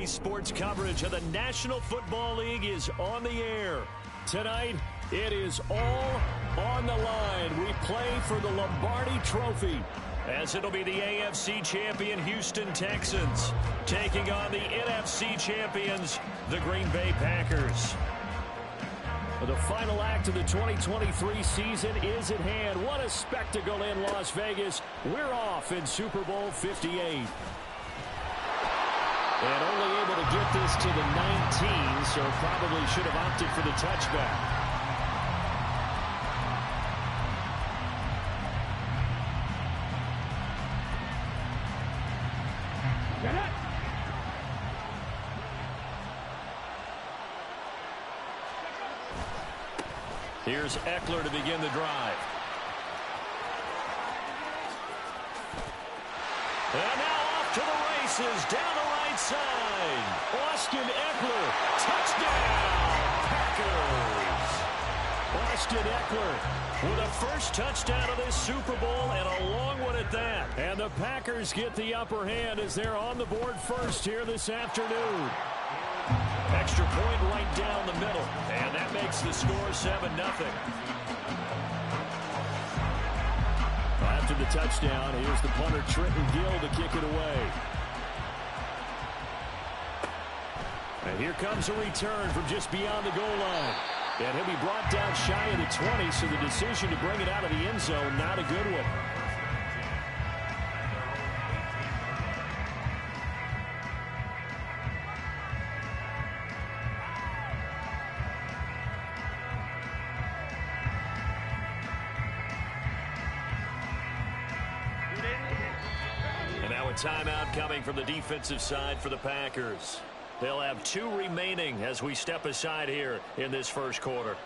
Today's sports coverage of the National Football League is on the air. Tonight, it is all on the line. We play for the Lombardi Trophy, as it'll be the AFC champion Houston Texans taking on the NFC champions, the Green Bay Packers. The final act of the 2023 season is at hand. What a spectacle in Las Vegas. We're off in Super Bowl 58. And only able to get this to the 19, so probably should have opted for the touchback. Here's Eckler to begin the drive. And now off to the races, down the right side. Austin Eckler, touchdown, Packers. Austin Eckler with a first touchdown of this Super Bowl, and a long one at that. And the Packers get the upper hand as they're on the board first here this afternoon. Extra point right down the middle, and that makes the score 7-0. After the touchdown, here's the punter Trenton Gill to kick it away. And here comes a return from just beyond the goal line. And he'll be brought down shy of the 20, so the decision to bring it out of the end zone, not a good one. Timeout coming from the defensive side for the Packers. They'll have 2 remaining as we step aside here in this first quarter.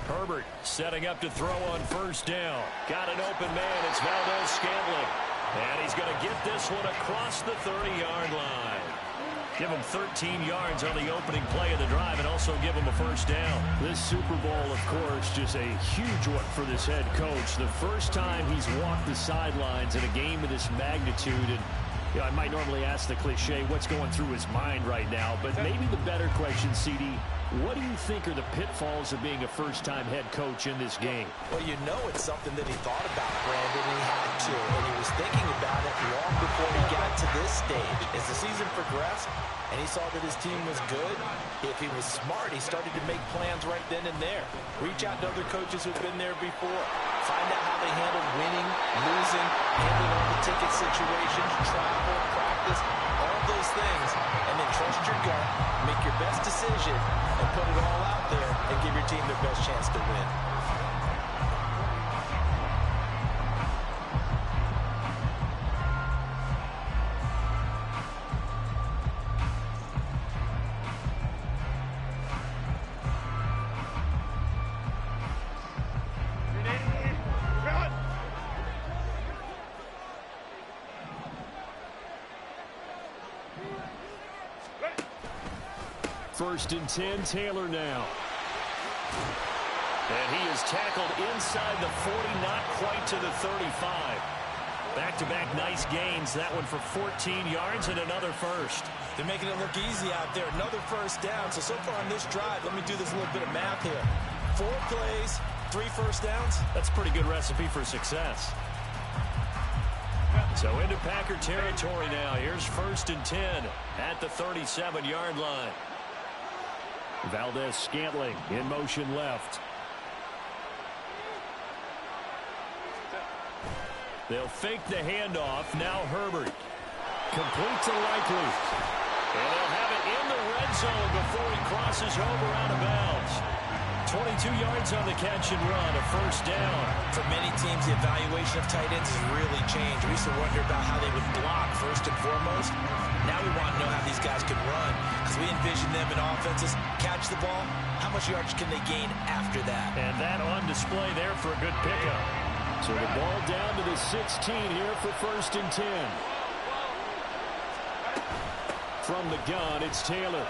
Herbert setting up to throw on first down. Got an open man. It's Valdez-Scantling. And he's going to get this one across the 30-yard line. Give him 13 yards on the opening play of the drive and also give him a first down. This Super Bowl, of course, just a huge one for this head coach. The first time he's walked the sidelines in a game of this magnitude. And you know, I might normally ask the cliche, what's going through his mind right now? But maybe the better question, CD, what do you think are the pitfalls of being a first-time head coach in this game? Well, you know it's something that he thought about, Brandon. He had to, and he was thinking about it long before he got to this stage. As the season progressed and he saw that his team was good, if he was smart, he started to make plans right then and there. Reach out to other coaches who've been there before. Find out how they handle winning, losing, handling all the ticket situations, travel, practice, all those things, and then trust your gut, make your best decision, and put it all out there and give your team their best chance to win. First and 10, Taylor now. And he is tackled inside the 40, not quite to the 35. Back-to-back nice gains. That one for 14 yards and another first. They're making it look easy out there. Another first down. So far on this drive, let me do this little bit of math here. 4 plays, 3 first downs. That's a pretty good recipe for success. So into Packer territory now. Here's first and 10 at the 37-yard line. Valdez-Scantling in motion left. They'll fake the handoff. Now Herbert. Complete to Likely. And they'll have it in the red zone before he crosses over out of bounds. 22 yards on the catch and run, a first down. For many teams, the evaluation of tight ends has really changed. We used to wonder about how they would block first and foremost. Now we want to know how these guys can run, because we envision them in offenses catch the ball. How much yards can they gain after that? And that on display there for a good pickup. So the ball down to the 16 here for 1st and 10. From the gun, it's Taylor.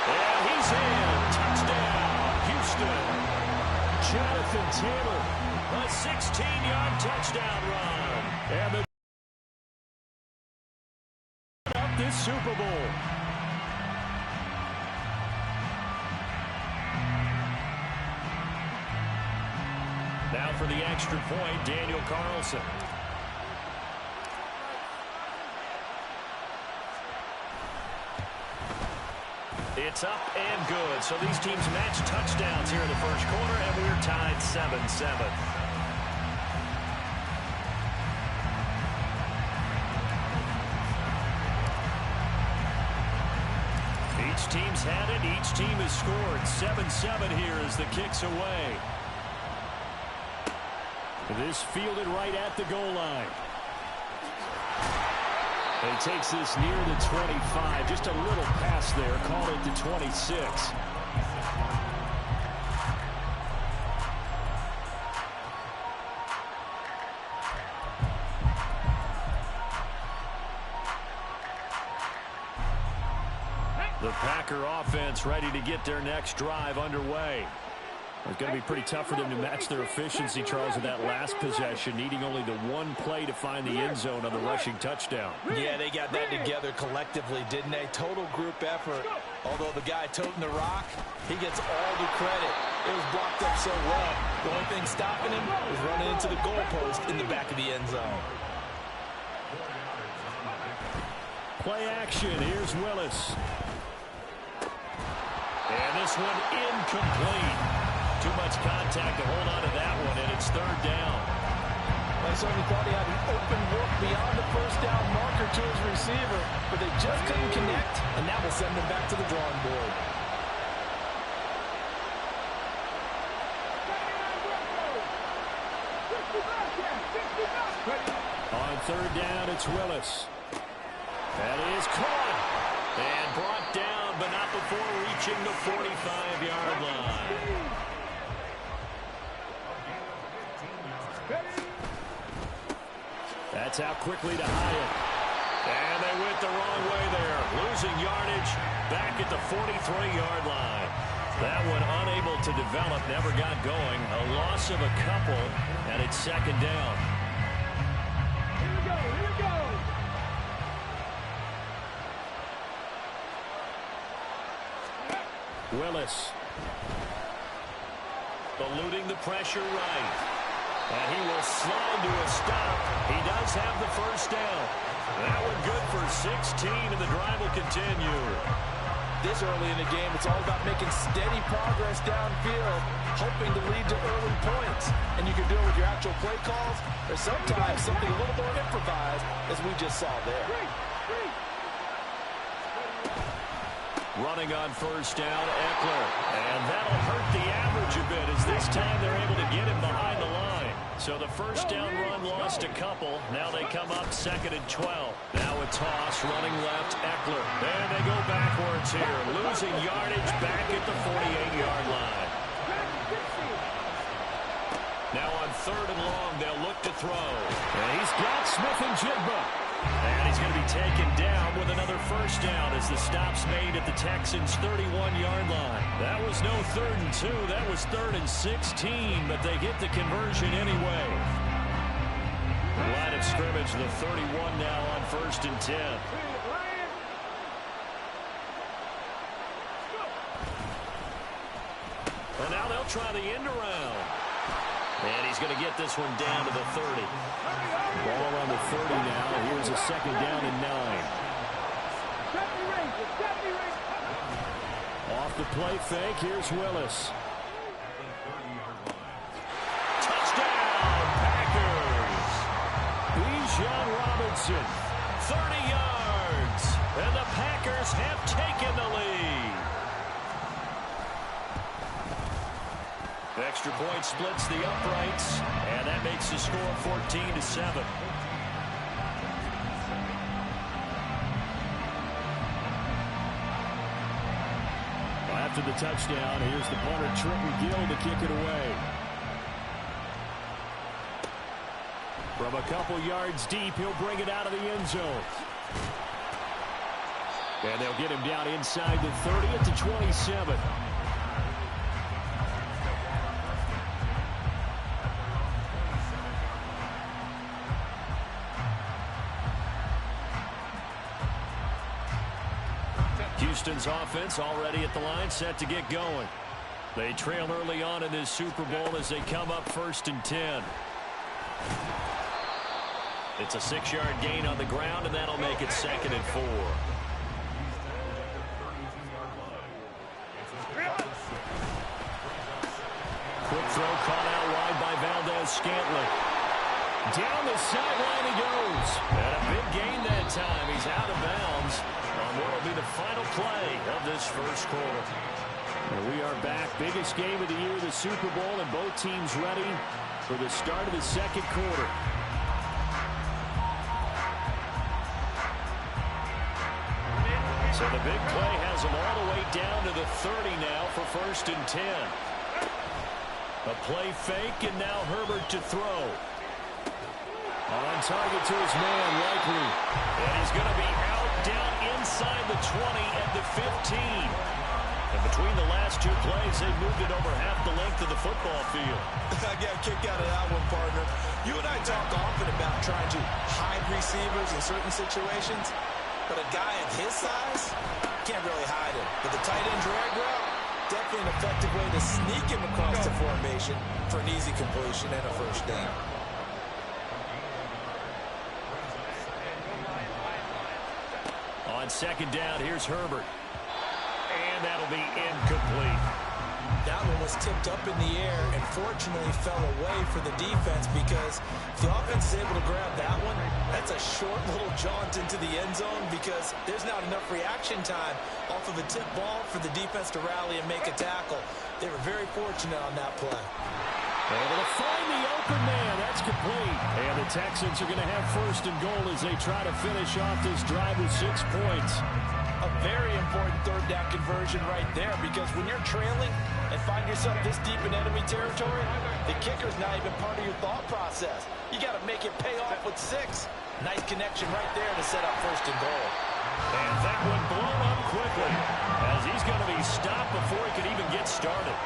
And he's in. Touchdown, Houston. Jonathan Taylor, a 16-yard touchdown run. And up this Super Bowl. Now for the extra point, Daniel Carlson. It's up and good. So these teams match touchdowns here in the first quarter, and we're tied 7-7. Each team's had it. Each team has scored. 7-7 here as the kick's away. This fielded right at the goal line. He takes this near the 25. Just a little pass there. Called it the 26. The Packer offense ready to get their next drive underway. It's going to be pretty tough for them to match their efficiency, Charles, in that last possession, needing only the one play to find the end zone on the rushing touchdown. Yeah, they got that together collectively, didn't they? Total group effort. Although the guy toting the rock, he gets all the credit. It was blocked up so well. The only thing stopping him was running into the goalpost in the back of the end zone. Play action. Here's Willis. And this one incomplete. Too much contact to hold on to that one, and it's 3rd down. I certainly thought he had an open look beyond the first down marker to his receiver, but they just couldn't connect, and that will send them back to the drawing board. On 3rd down, it's Willis. That is caught and brought down, but not before reaching the 45-yard line. That's out quickly to Hyatt. And they went the wrong way there. Losing yardage back at the 43-yard line. That one unable to develop, never got going. A loss of a couple, and it's 2nd down. Here we go, here we go. Willis. Eluding the pressure right. And he will slide to a stop. He does have the 1st down. That one good for 16, and the drive will continue. This early in the game, it's all about making steady progress downfield, hoping to lead to early points. And you can do it with your actual play calls, or sometimes something a little more improvised, as we just saw there. Running on 1st down, Eckler. And that'll hurt the average a bit, as this time they're able to get him behind the line. So the 1st down run lost a couple. Now they come up 2nd and 12. Now a toss, running left, Eckler. And they go backwards here, losing yardage back at the 48-yard line. Now on 3rd and long, they'll look to throw. And he's got Smith-Njigba. And he's going to be taken down with another 1st down as the stop's made at the Texans' 31-yard line. That was no 3rd and 2. That was 3rd and 16, but they get the conversion anyway. Line of scrimmage, the 31 now on 1st and 10. Well, now they'll try the end around. And he's going to get this one down to the 30. Ball on the 30 now. Here's a 2nd down and 9. Off the play fake. Here's Willis. Touchdown, Packers. Bijan Robinson, 30 yards. And the Packers have taken the lead. Extra point splits the uprights, and that makes the score 14-7. After the touchdown, here's the punter, Trenton Gill, to kick it away. From a couple yards deep, he'll bring it out of the end zone. And they'll get him down inside the 30 at the 27. Houston's offense already at the line, set to get going. They trail early on in this Super Bowl as they come up 1st and 10. It's a 6-yard gain on the ground, and that'll make it 2nd and 4. Quick throw caught out wide by Valdez-Scantling. Down the sideline he goes. And a big gain that time. He's out of bounds on what will be the final play of this first quarter. And we are back. Biggest game of the year, the Super Bowl, and both teams ready for the start of the second quarter. So the big play has them all the way down to the 30 now for 1st and 10. A play fake, and now Herbert to throw. On target to his man, Likely. And he's going to be out down inside the 20 at the 15. And between the last two plays, they've moved it over half the length of the football field. I got a kick out of that one, partner. You and I talk often about trying to hide receivers in certain situations. But a guy of his size, can't really hide him. But the tight end drag route, definitely an effective way to sneak him across the formation for an easy completion and a first down. On 2nd down, here's Herbert. And that'll be incomplete. That one was tipped up in the air and fortunately fell away for the defense, because if the offense is able to grab that one, that's a short little jaunt into the end zone because there's not enough reaction time off of a tip ball for the defense to rally and make a tackle. They were very fortunate on that play. Able to find the open man. That's complete. And the Texans are going to have 1st and goal as they try to finish off this drive with 6 points. A very important 3rd down conversion right there, because when you're trailing and find yourself this deep in enemy territory, the kicker's not even part of your thought process. You got to make it pay off with 6. Nice connection right there to set up 1st and goal. And that one blown up quickly as he's going to be stopped before he can even get started.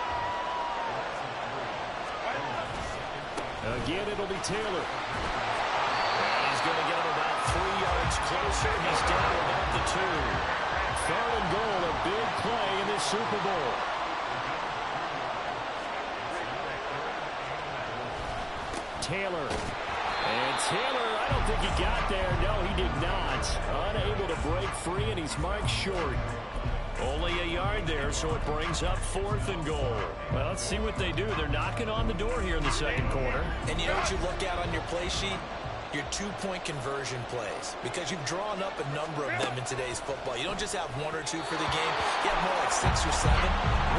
Again, it'll be Taylor. And he's going to get him about 3 yards closer. He's down about the 2. 3rd and goal, a big play in this Super Bowl. Taylor. And Taylor, I don't think he got there. No, he did not. Unable to break free, and he's marked short. Only a yard there, so it brings up 4th and goal. Well, let's see what they do. They're knocking on the door here in the second quarter. And you know what you look at on your play sheet? Your 2-point conversion plays, because you've drawn up a number of them in today's football. You don't just have 1 or 2 for the game. You have more like 6 or 7.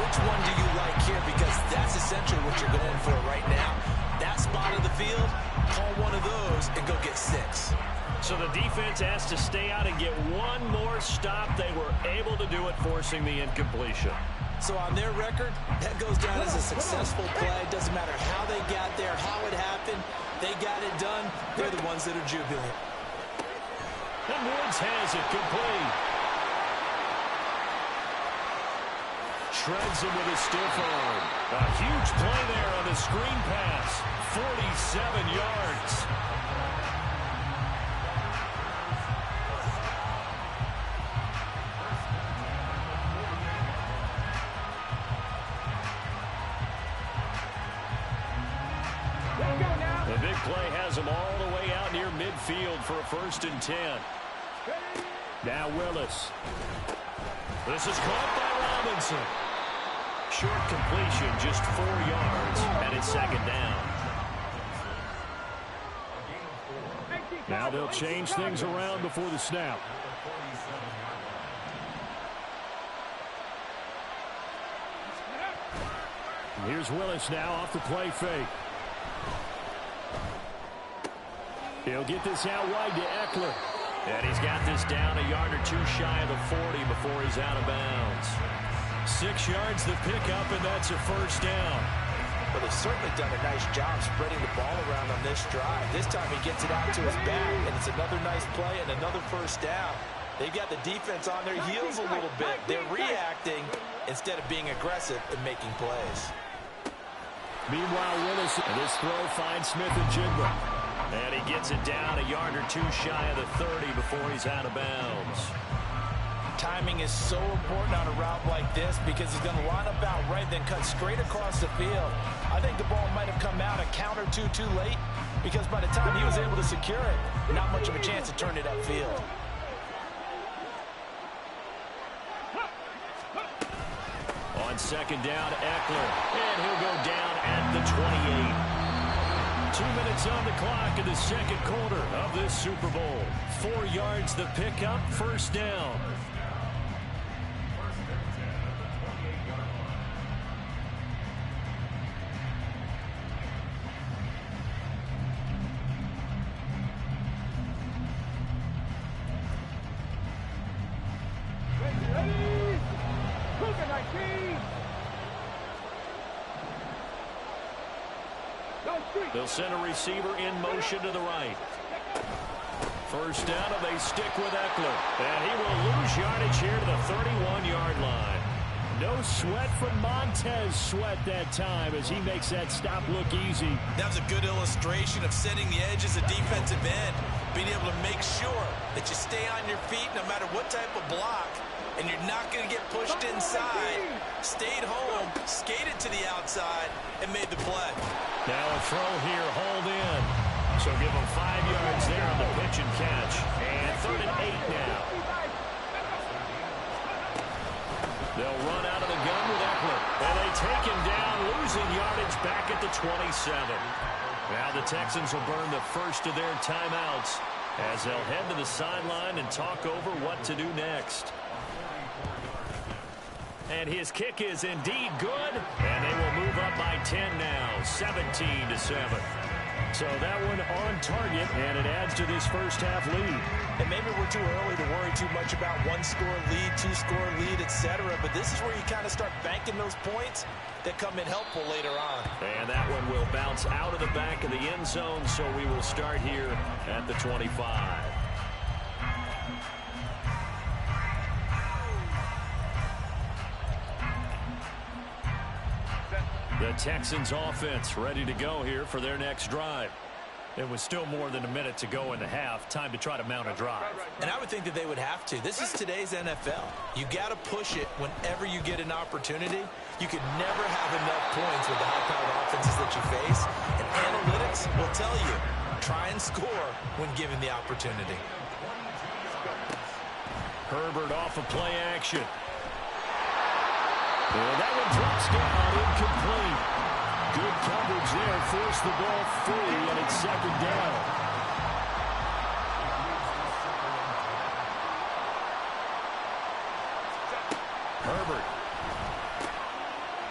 Which one do you like here? Because that's essentially what you're going for right now. That spot of the field, call one of those and go get 6. So the defense has to stay out and get one more stop. They were able to do it, forcing the incompletion. So on their record, that goes down as a successful play. Doesn't matter how they got there, how it happened. They got it done. They're the ones that are jubilant. And Woods has it complete. Shreds him with a stiff arm. A huge play there on the screen pass. 47 yards. The big play has them all the way out near midfield for a 1st and 10. Now Willis. This is caught by Robinson. Short completion, just 4 yards, and it's 2nd down. Now they'll change things around before the snap. And here's Willis now off the play fake. He'll get this out wide to Eckler. And he's got this down a yard or 2 shy of the 40 before he's out of bounds. 6 yards the pickup, and that's a 1st down. But they've certainly done a nice job spreading the ball around on this drive. This time he gets it out to his back, and it's another nice play and another first down. They've got the defense on their heels a little bit. They're reacting instead of being aggressive and making plays. Meanwhile, Willis, and this throw finds Smith and Jigba. And he gets it down a yard or two shy of the 30 before he's out of bounds. Timing is so important on a route like this because he's going to line up out right, then cut straight across the field. I think the ball might have come out a count or two too late because by the time he was able to secure it, not much of a chance to turn it upfield. On second down, Eckler, and he'll go down at the 28. 2 minutes on the clock in the second quarter of this Super Bowl. 4 yards the pickup, first down. They'll send a receiver in motion to the right. First down, and they stick with Eckler. And he will lose yardage here to the 31-yard line. No sweat from Montez Sweat that time as he makes that stop look easy. That was a good illustration of setting the edge as a defensive end. Being able to make sure that you stay on your feet no matter what type of block. And you're not going to get pushed inside. Stayed home, skated to the outside, and made the play. Now a throw here, hold in. So give them 5 yards there on the pitch and catch. And 3rd and 8 now. They'll run out of the gun with Eckler. And they take him down, losing yardage back at the 27. Now the Texans will burn the first of their timeouts as they'll head to the sideline and talk over what to do next. And his kick is indeed good. And they will move up by 10 now, 17-7. So that one on target, and it adds to this first half lead. And maybe we're too early to worry too much about 1-score lead, 2-score lead, etc. But this is where you kind of start banking those points that come in helpful later on. And that one will bounce out of the back of the end zone, so we will start here at the 25. The Texans offense ready to go here for their next drive. It was still more than a minute to go in the half. Time to try to mount a drive. And I would think that they would have to. This is today's NFL. You got to push it whenever you get an opportunity. You could never have enough points with the high-powered offenses that you face. And analytics will tell you, try and score when given the opportunity. Herbert off of play action. And that one drops down, incomplete. Good coverage there, forced the ball free, and it's second down. Herbert.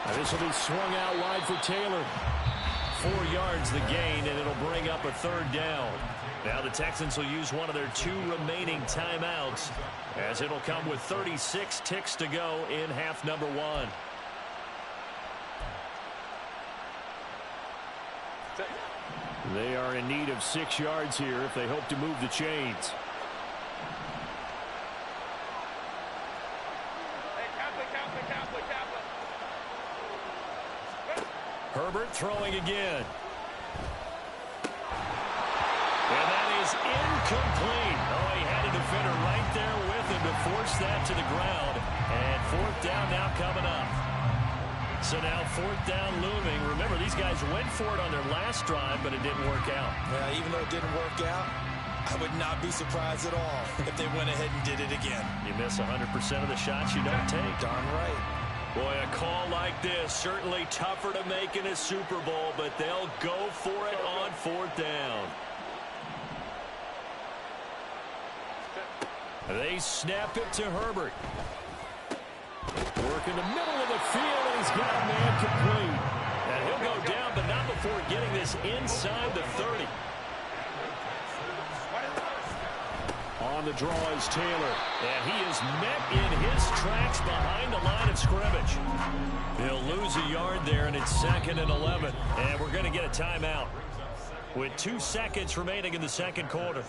Now this will be swung out wide for Taylor. 4 yards the gain, and it'll bring up a 3rd down. Now the Texans will use one of their 2 remaining timeouts, as it'll come with 36 ticks to go in half number 1. They are in need of 6 yards here if they hope to move the chains. Herbert throwing again. And that is incomplete. Oh, he had a defender right there with him to force that to the ground. And 4th down now coming up. So now 4th down looming. Remember, these guys went for it on their last drive, but it didn't work out. Yeah, even though it didn't work out, I would not be surprised at all if they went ahead and did it again. You miss 100% of the shots you don't take. Darn right. Boy, a call like this, certainly tougher to make in a Super Bowl, but they'll go for it on 4th down. They snap it to Herbert. Work in the middle of the field, and he's got a man complete. And he'll go down, but not before getting this inside the 30. On the draw is Taylor. And he is met in his tracks behind the line of scrimmage. He'll lose a yard there, and it's 2nd and 11. And we're going to get a timeout with 2 seconds remaining in the second quarter.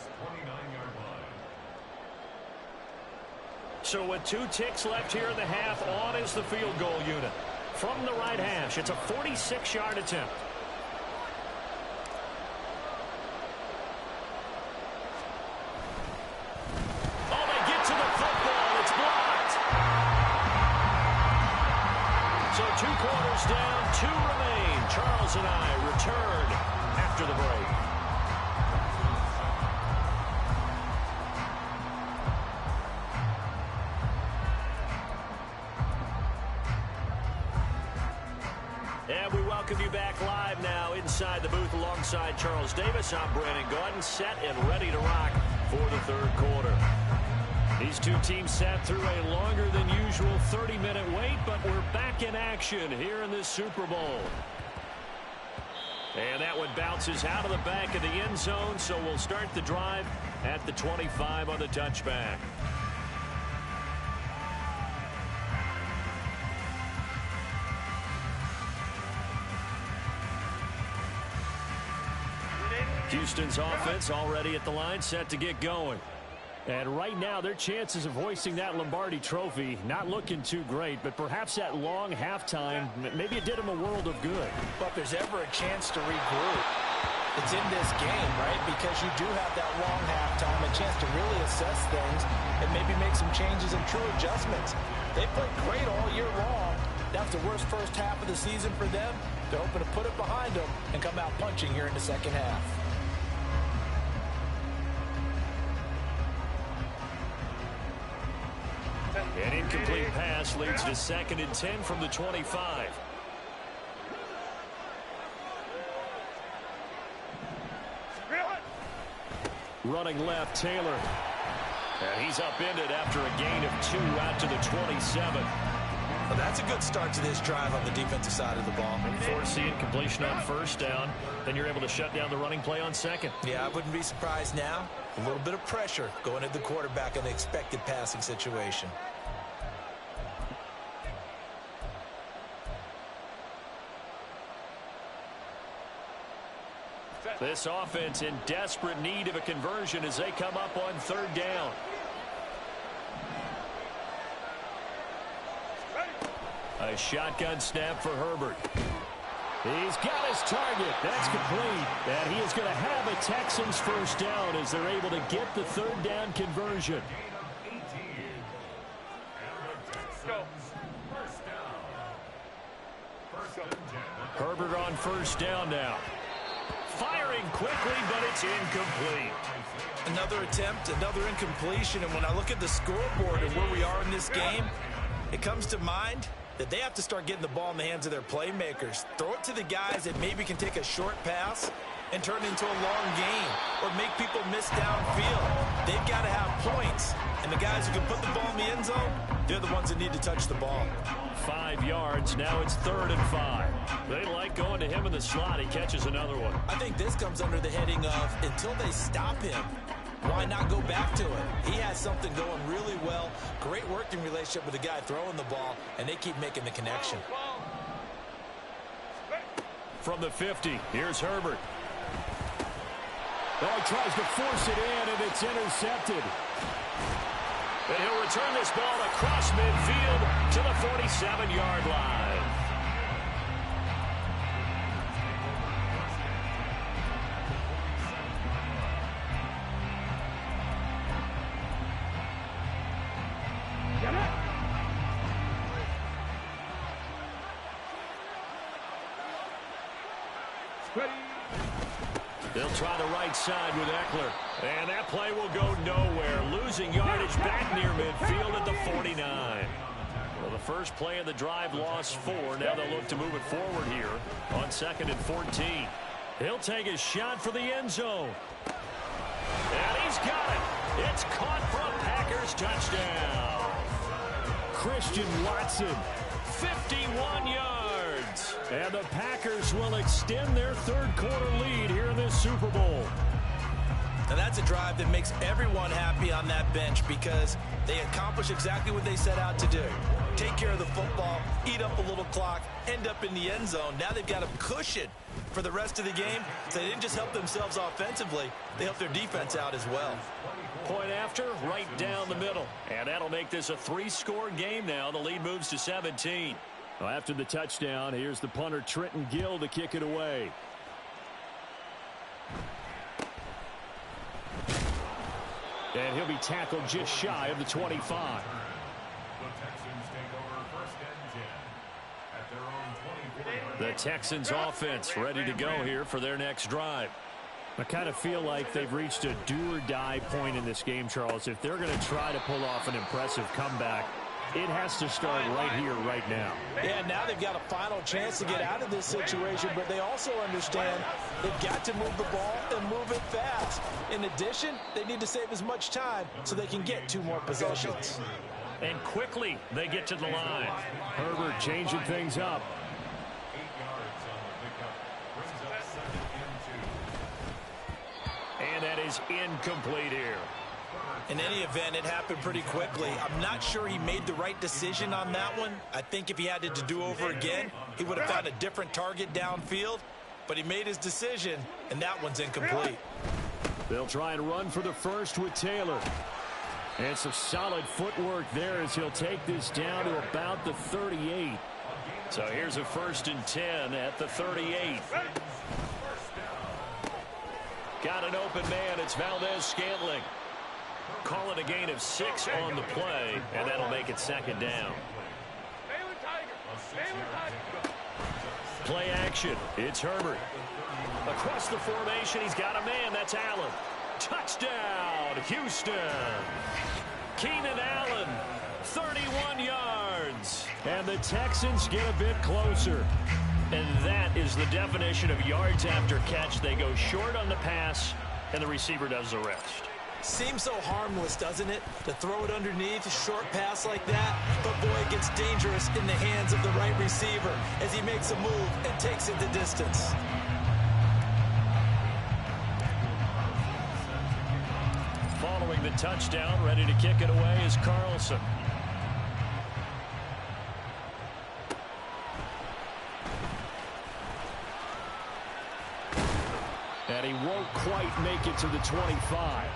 So with 2 ticks left here in the half, on is the field goal unit. From the right hash, it's a 46-yard attempt. Oh, they get to the football. It's blocked. So 2 quarters down, 2 remain. Charles and I return after the break. And we welcome you back live now inside the booth alongside Charles Davis. I'm Brandon Gaudin, set and ready to rock for the third quarter. These 2 teams sat through a longer than usual 30-minute wait, but we're back in action here in this Super Bowl. And that one bounces out of the back of the end zone, so we'll start the drive at the 25 on the touchback. Houston's offense already at the line, set to get going. And right now, their chances of hoisting that Lombardi trophy not looking too great, but perhaps that long halftime, maybe it did them a world of good. But if there's ever a chance to regroup, it's in this game, right? Because you do have that long halftime, a chance to really assess things and maybe make some changes and true adjustments. They played great all year long. That's the worst first half of the season for them. They're hoping to put it behind them and come out punching here in the second half. An incomplete pass leads to 2nd and 10 from the 25. Running left, Taylor. And he's upended after a gain of 2 out to the 27. Well, that's a good start to this drive on the defensive side of the ball. Force the incompletion on first down. Then you're able to shut down the running play on second. Yeah, I wouldn't be surprised now. A little bit of pressure going at the quarterback in the expected passing situation. This offense in desperate need of a conversion as they come up on 3rd down. A shotgun snap for Herbert. He's got his target. That's complete. And he is going to have a Texans first down as they're able to get the 3rd down conversion. Herbert on first down now. Firing quickly, but it's incomplete. Another attempt, another incompletion, and when I look at the scoreboard and where we are in this game, it comes to mind that they have to start getting the ball in the hands of their playmakers. Throw it to the guys that maybe can take a short pass and turn it into a long game or make people miss downfield. They've got to have points, and the guys who can put the ball in the end zone, they're the ones that need to touch the ball. 5 yards. Now it's 3rd and 5. They like going to him in the slot. He catches another one. I think this comes under the heading of until they stop him, why not go back to it? He has something going really well. Great working relationship with the guy throwing the ball, and they keep making the connection. From the 50, here's Herbert. Oh, he tries to force it in, and it's intercepted. And he'll return this ball across midfield to the 47-yard line. They'll try the right side with Eckler. And that play will go nowhere. Losing yardage back near midfield at the 49. Well, the first play of the drive lost 4. Now they'll look to move it forward here on 2nd and 14. He'll take a shot for the end zone. And he's got it. It's caught for a Packers touchdown. Christian Watson, 51 yards. And the Packers will extend their third quarter lead here in this Super Bowl. And That's a drive that makes everyone happy on that bench because they accomplish exactly what they set out to do. Take care of the football, eat up a little clock, end up in the end zone. Now they've got a cushion for the rest of the game. So they didn't just help themselves offensively, they helped their defense out as well. Point after, right down the middle. And that'll make this a 3-score game now. The lead moves to 17. Well, after the touchdown, here's the punter Trenton Gill to kick it away. And he'll be tackled just shy of the 25. The Texans take over first and 10 at their own 24. The Texans offense ready to go here for their next drive. I kind of feel like they've reached a do-or-die point in this game, Charles. If they're going to try to pull off an impressive comeback, it has to start right here, right now. Yeah, now they've got a final chance to get out of this situation, but they also understand they've got to move the ball and move it fast. In addition, they need to save as much time so they can get 2 more possessions. And quickly they get to the line. Herbert changing things up. 8 yards on the pickup. Brings up 2nd and 2. And that is incomplete here. In any event, it happened pretty quickly. I'm not sure he made the right decision on that one. I think if he had it to do over again, he would have found a different target downfield. But he made his decision, and that one's incomplete. They'll try and run for the first with Taylor. And some solid footwork there as he'll take this down to about the 38. So here's a 1st and 10 at the 38. Got an open man. It's Valdez-Scantling. Call it a gain of 6 on the play, and that'll make it 2nd down. Play action. It's Herbert. Across the formation, he's got a man. That's Allen. Touchdown, Houston. Keenan Allen, 31 yards. And the Texans get a bit closer. And that is the definition of yards after catch. They go short on the pass, and the receiver does the rest. Seems so harmless, doesn't it, to throw it underneath a short pass like that? But boy, it gets dangerous in the hands of the right receiver as he makes a move and takes it the distance. Following the touchdown, ready to kick it away is Carlson. And he won't quite make it to the 25.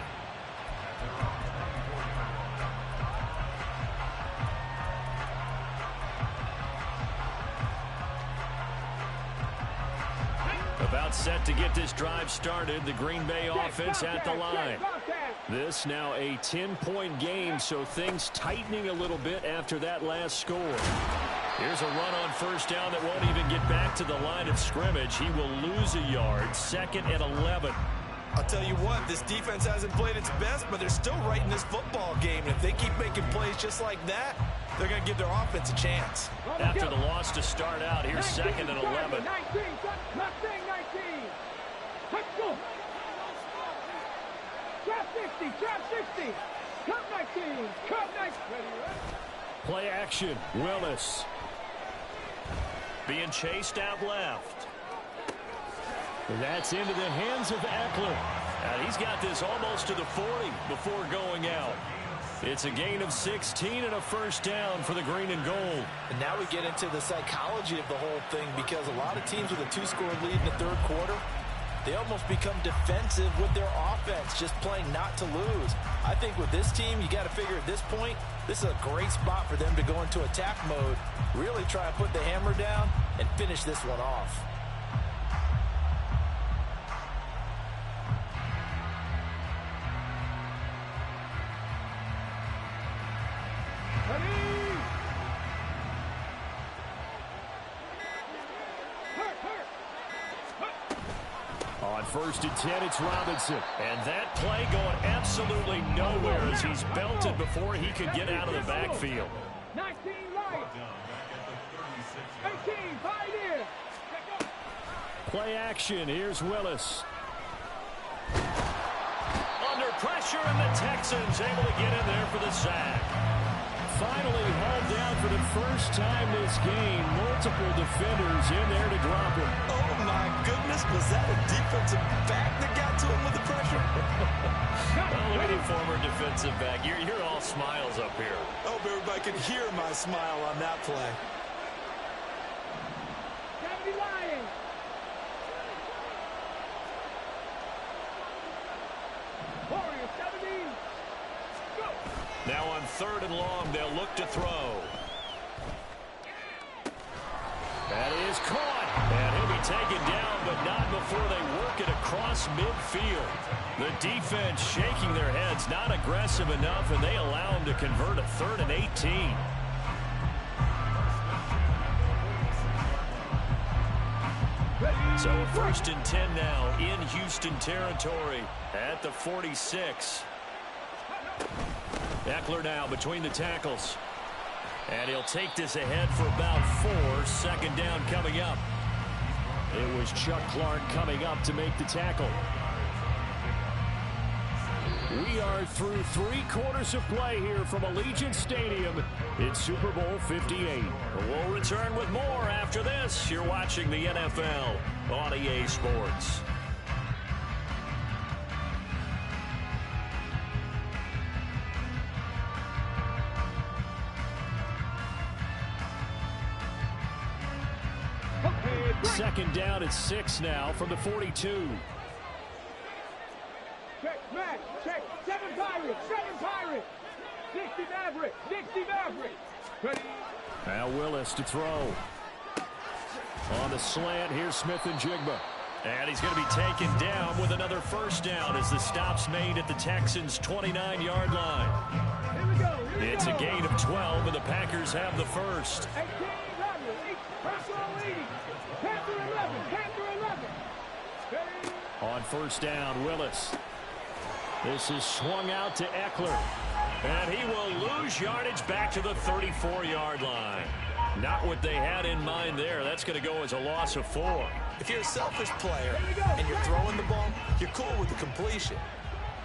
About set to get this drive started. The Green Bay offense at the line. This now a 10-point game, so things tightening a little bit after that last score. Here's a run on 1st down that won't even get back to the line of scrimmage. He will lose a yard. 2nd and 11. I'll tell you what, this defense hasn't played its best, but they're still right in this football game. And if they keep making plays just like that, they're going to give their offense a chance. After the loss to start out, here's 2nd and 11. 19, 19. Let's go. Trap 60, trap 60. Cut 19, cut 19. Play action, Willis. Being chased out left. That's into the hands of Eckler. And he's got this almost to the 40 before going out. It's a gain of 16 and a 1st down for the green and gold. And now we get into the psychology of the whole thing because a lot of teams with a 2-score lead in the 3rd quarter, they almost become defensive with their offense, just playing not to lose. I think with this team, you got to figure at this point, this is a great spot for them to go into attack mode, really try and put the hammer down and finish this one off. On 1st and 10, it's Robinson. And that play going absolutely nowhere as he's belted before he could get out of the backfield. 19 right. 18, 5 in. Play action, here's Willis. Under pressure, and the Texans able to get in there for the sack. Finally hauled down for the first time this game. Multiple defenders in there to drop him. Oh, my goodness. Was that a defensive back that got to him with the pressure? defensive back. You're all smiles up here. I hope everybody can hear my smile on that play. Now on 3rd and long, they'll look to throw. That is caught. And he'll be taken down, but not before they work it across midfield. The defense shaking their heads, not aggressive enough, and they allow him to convert a 3rd and 18. So a 1st and 10 now in Houston territory at the 46. Eckler now between the tackles. And he'll take this ahead for about 4. 2nd down coming up. It was Chuck Clark coming up to make the tackle. We are through 3 quarters of play here from Allegiant Stadium in Super Bowl 58. We'll return with more after this. You're watching the NFL on EA Sports. Second down at 6 now from the 42. Check, Matt, check. 7 Pirates, 7 Pirates. Dixie Maverick, Dixie Maverick. Ready? Now Willis to throw. On the slant, here's Smith and Jigba. And he's going to be taken down with another 1st down as the stop's made at the Texans' 29-yard line. Here we go. It's a gain of 12, and the Packers have the 1st. 18, Panther leading. Panther 11, Panther 11. Ready? On 1st down, Willis. This is swung out to Eckler. And he will lose yardage back to the 34-yard line. Not what they had in mind there. That's going to go as a loss of 4. If you're a selfish player and you're throwing the ball, you're cool with the completion.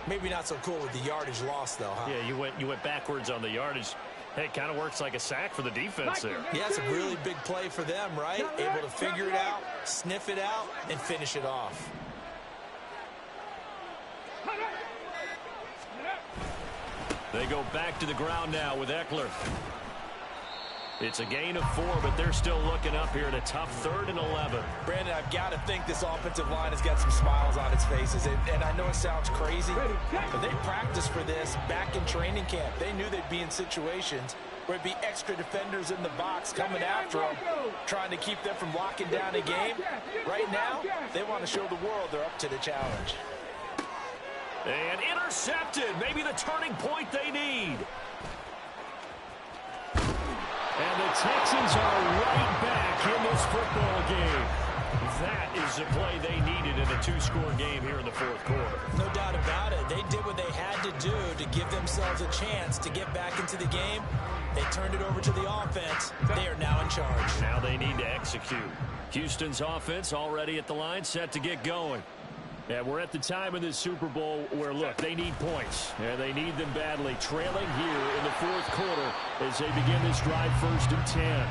Maybe not so cool with the yardage loss, though, huh? Yeah, you went backwards on the yardage. Hey, it kind of works like a sack for the defense there. Yeah, it's a really big play for them, right? Able to figure it out, sniff it out, and finish it off. They go back to the ground now with Eckler. It's a gain of 4, but they're still looking up here at a tough 3rd and 11. Brandon, I've got to think this offensive line has got some smiles on its faces. And I know it sounds crazy, but they practiced for this back in training camp. They knew they'd be in situations where it'd be extra defenders in the box coming after them, trying to keep them from locking down a game. Right now, they want to show the world they're up to the challenge. And intercepted. Maybe the turning point they need. And the Texans are right back in this football game. That is the play they needed in a 2-score game here in the 4th quarter. No doubt about it. They did what they had to do to give themselves a chance to get back into the game. They turned it over to the offense. They are now in charge. Now they need to execute. Houston's offense already at the line, set to get going. And we're at the time of this Super Bowl where, look, they need points. And they need them badly. Trailing here in the 4th quarter as they begin this drive 1st and 10.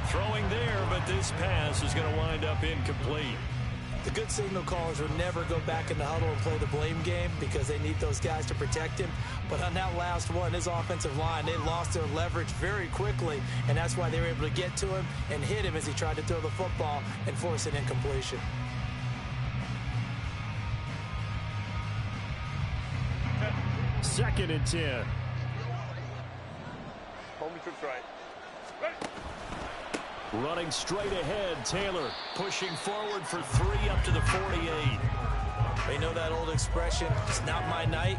Throwing there, but this pass is going to wind up incomplete. The good signal callers will never go back in the huddle and play the blame game because they need those guys to protect him. But on that last one, his offensive line, they lost their leverage very quickly, and that's why they were able to get to him and hit him as he tried to throw the football and force an incompletion. Second and 10. Home trips right. Running straight ahead, Taylor. Pushing forward for 3 up to the 48. They know that old expression, it's not my night.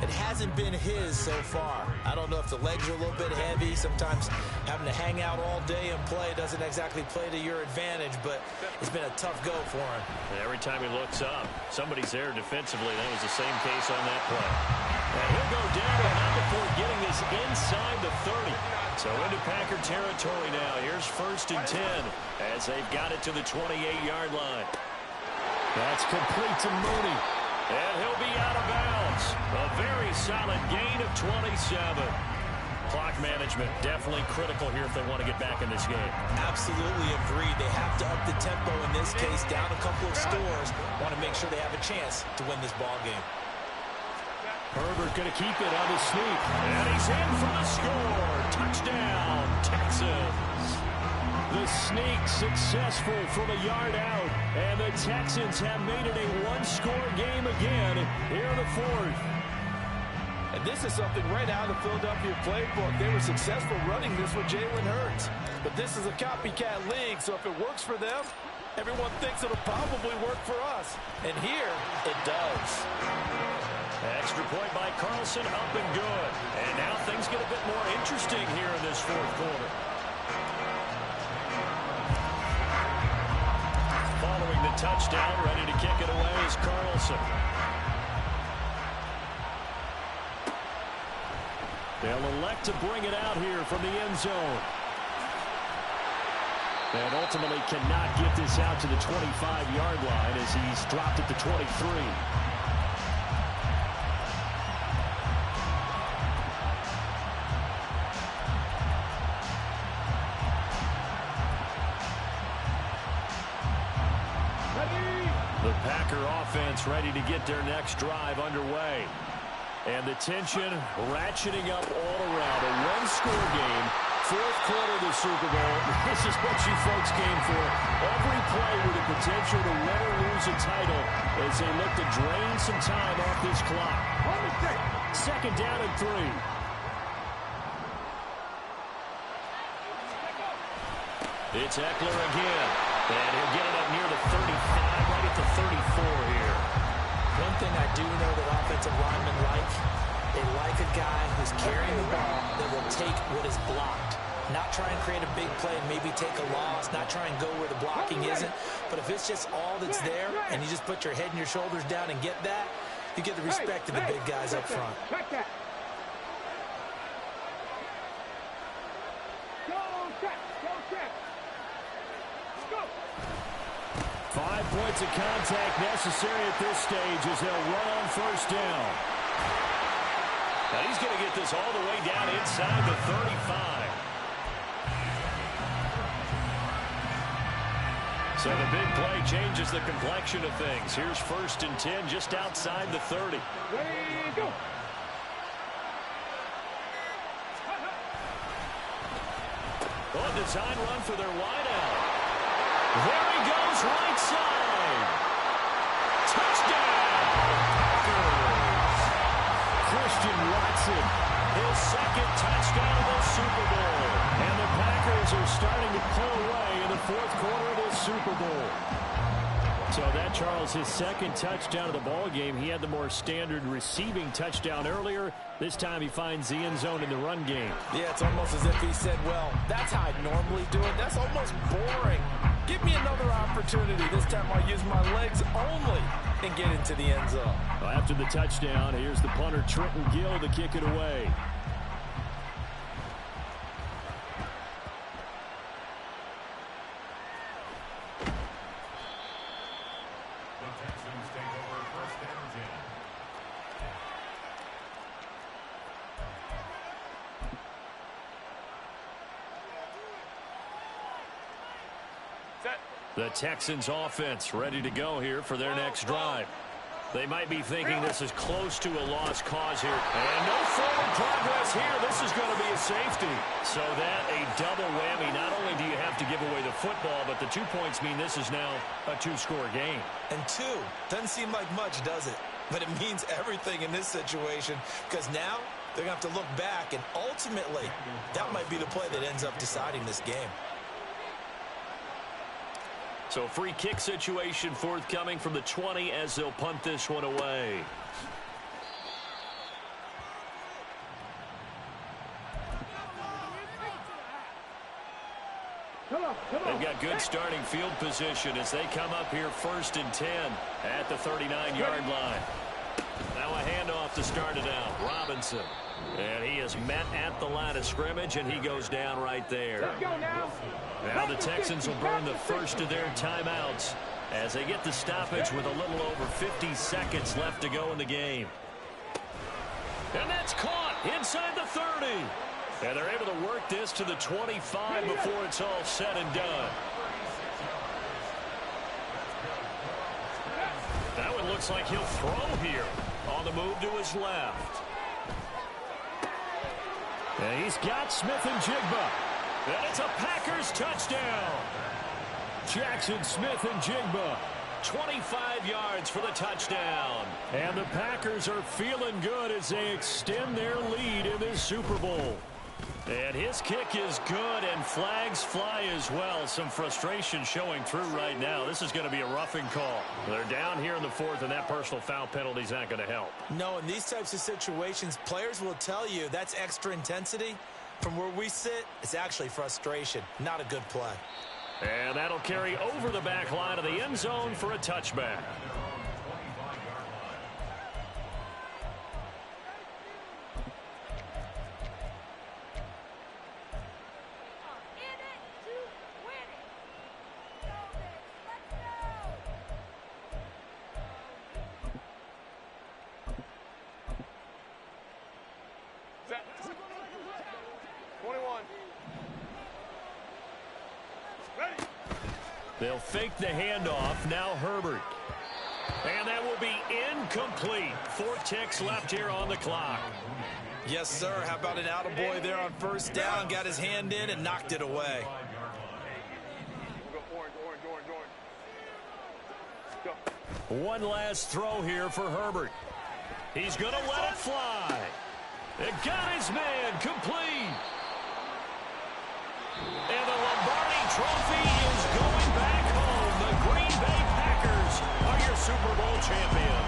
It hasn't been his so far. I don't know if the legs are a little bit heavy. Sometimes having to hang out all day and play doesn't exactly play to your advantage, but it's been a tough go for him. Every time he looks up, somebody's there defensively. That was the same case on that play. And he'll go down, but not before getting this inside the 30. So into Packer territory now. Here's 1st and 10 as they've got it to the 28-yard line. That's complete to Mooney. And he'll be out of bounds. A very solid gain of 27. Clock management definitely critical here if they want to get back in this game. Absolutely agreed. They have to up the tempo in this case, down a couple of scores. Want to make sure they have a chance to win this ball game. Herbert going to keep it on the sneak. And he's in for the score. Touchdown, Texans. The sneak successful from a yard out. And the Texans have made it a one-score game again here in the fourth. And this is something right out of the Philadelphia playbook. They were successful running this with Jalen Hurts. But this is a copycat league, so if it works for them, everyone thinks it'll probably work for us. And here, it does. Extra point by Carlson, up and good. And now things get a bit more interesting here in this fourth quarter. Following the touchdown, ready to kick it away is Carlson. They'll elect to bring it out here from the end zone. And ultimately cannot get this out to the 25-yard line as he's dropped at the 23. The Packer offense ready to get their next drive underway. And the tension ratcheting up all around. A one-score game, fourth quarter of the Super Bowl. This is what you folks came for. Every play with the potential to win or lose a title as they look to drain some time off this clock. Second down and 3. It's Eckler again. And he'll get it up near the 35, right at the 34 here. One thing I do know that offensive linemen like, they like a guy who's carrying the ball that will take what is blocked. Not try and create a big play and maybe take a loss, not try and go where the blocking isn't. But if it's just all that's there and you just put your head and your shoulders down and get that, you get the respect of the big guys up front. Go check. 5 points of contact necessary at this stage as they'll run on first down. Now he's going to get this all the way down inside the 35. So the big play changes the complexion of things. Here's 1st and 10 just outside the 30. Ready, go. Oh, design run for their wideout. There he goes, right side. Touchdown, Packers. Christian Watson, His second touchdown of the Super Bowl. and the Packers are starting to pull away in the fourth quarter of this Super Bowl. So that, Charles, his second touchdown of the ball game. He had the more standard receiving touchdown earlier. This time he finds the end zone in the run game. Yeah, it's almost as if he said, well, that's how I normally do it. That's almost boring. Give me another opportunity. This time I'll use my legs only and get into the end zone. Well, after the touchdown, here's the punter, Trenton Gill, to kick it away. The Texans take over 1st and 10. The Texans offense ready to go here for their next drive. They might be thinking this is close to a lost cause here. And no forward progress here. This is going to be a safety. So that a double whammy. Not only do you have to give away the football, but the 2 points mean this is now a 2-score game. And 2 doesn't seem like much, does it? But it means everything in this situation because now they're going to have to look back, and ultimately that might be the play that ends up deciding this game. So free kick situation forthcoming from the 20 as they'll punt this one away. They've got good starting field position as they come up here 1st and 10 at the 39-yard line. Now a handoff to start it out. Robinson. And he is met at the line of scrimmage, and he goes down right there. Let's go now. Now the Texans will burn the first of their timeouts as they get the stoppage with a little over 50 seconds left to go in the game. And that's caught inside the 30. And they're able to work this to the 25 before it's all said and done. That one looks like he'll throw here. On the move to his left. And he's got Smith and Jigba. And it's a Packers touchdown. Jackson Smith and Jigba. 25 yards for the touchdown. And the Packers are feeling good as they extend their lead in this Super Bowl. And his kick is good, and flags fly as well. Some frustration showing through right now. This is going to be a roughing call. They're down here in the fourth, and that personal foul penalty is not going to help. No, in these types of situations, players will tell you that's extra intensity. From where we sit, it's actually frustration, not a good play. And that'll carry over the back line of the end zone for a touchback. They'll fake the handoff. Now Herbert. And that will be incomplete. 4 ticks left here on the clock. Yes, sir. How about an attaboy there on first down? Got his hand in and knocked it away. One last throw here for Herbert. He's going to let it fly. It got his man complete. And the Lombardi Trophy is going back home. The Green Bay Packers are your Super Bowl champions.